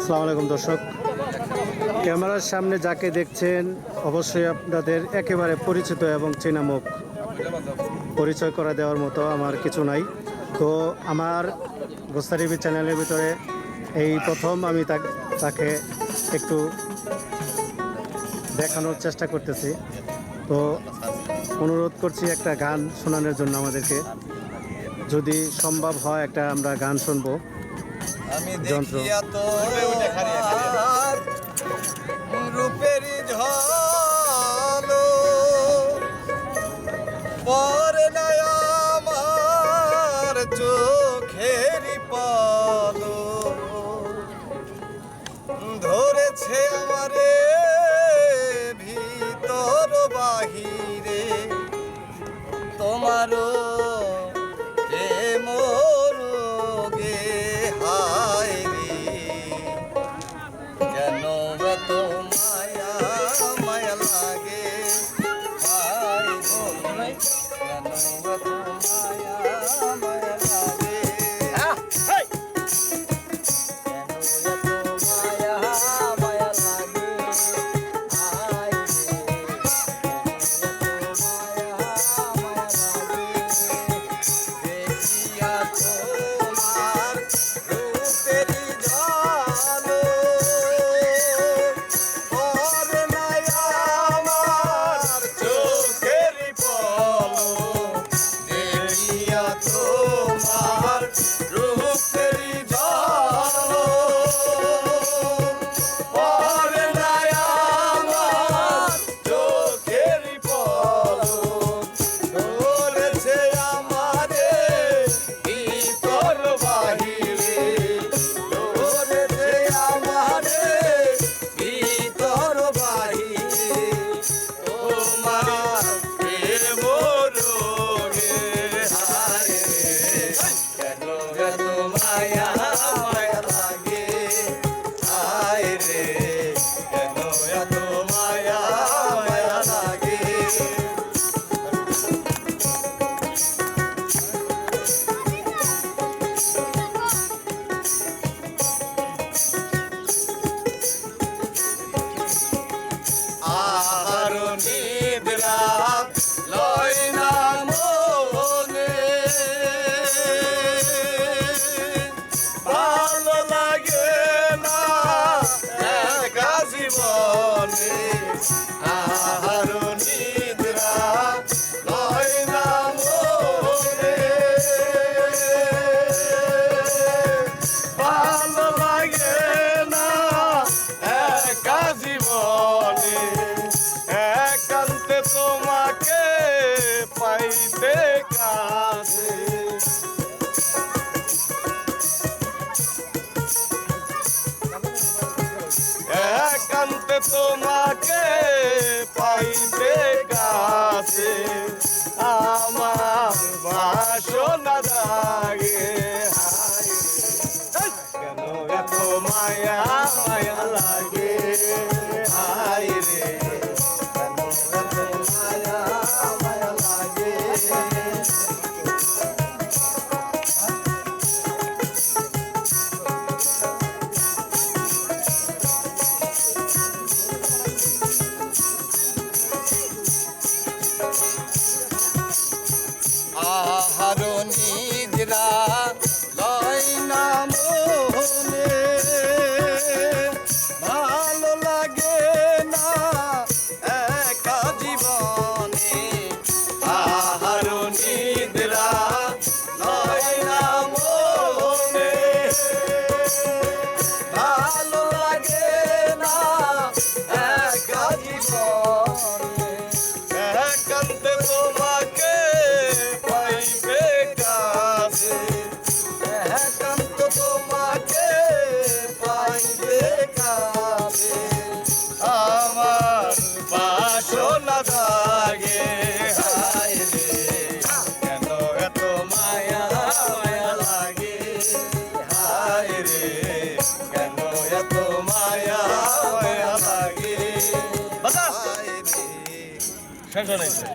আসসালামু আলাইকুম দর্শক, ক্যামেরার সামনে যাকে দেখছেন অবশ্যই আপনাদের একেবারে পরিচিত এবং চেনা মুখ। পরিচয় করে দেওয়ার মতো আমার কিছু নাই। তো আমার গোস্তা টিভি চ্যানেলের ভিতরে এই প্রথম আমি তাকে একটু দেখানোর চেষ্টা করতেছি। তো অনুরোধ করছি একটা গান শোনানোর জন্য আমাদেরকে, যদি সম্ভব হয় একটা আমরা গান শুনবো। আমি যন্ত্র দেখিয়া তো রূপেরই ঝালো পরে নাই আমার চোখেরই পালো ধরেছে আমারে ভিতর বাহিরে তোমারও প্রেম রোগে হায় রে কেন এত মায়া মায়া লাগে হায় রে কেন এত মায়া মায়া লাগে তোমাকে পাইতে কাছে একান্তে তোমাকে পাইতে কাছে আমার বাসনা লাগে কেন এত মায়া মায়া লাগে হায় রে আহারো নিদ্রা লয় না মনে ভালো লাগে না একা জীবনে আহারো নিদ্রা লয় না মনে ভালো লাগে না একা জীবনে একান্তে তোমাকে পাইবে কাছে একান্ত তোমাকে পাইবে কাছে আমার বাসনা লাগে হায় রে কেন এত মায়া মায়া লাগে হায় রে কেন এত মায়া মায়া লাগে হায় রে শেষ হয়ে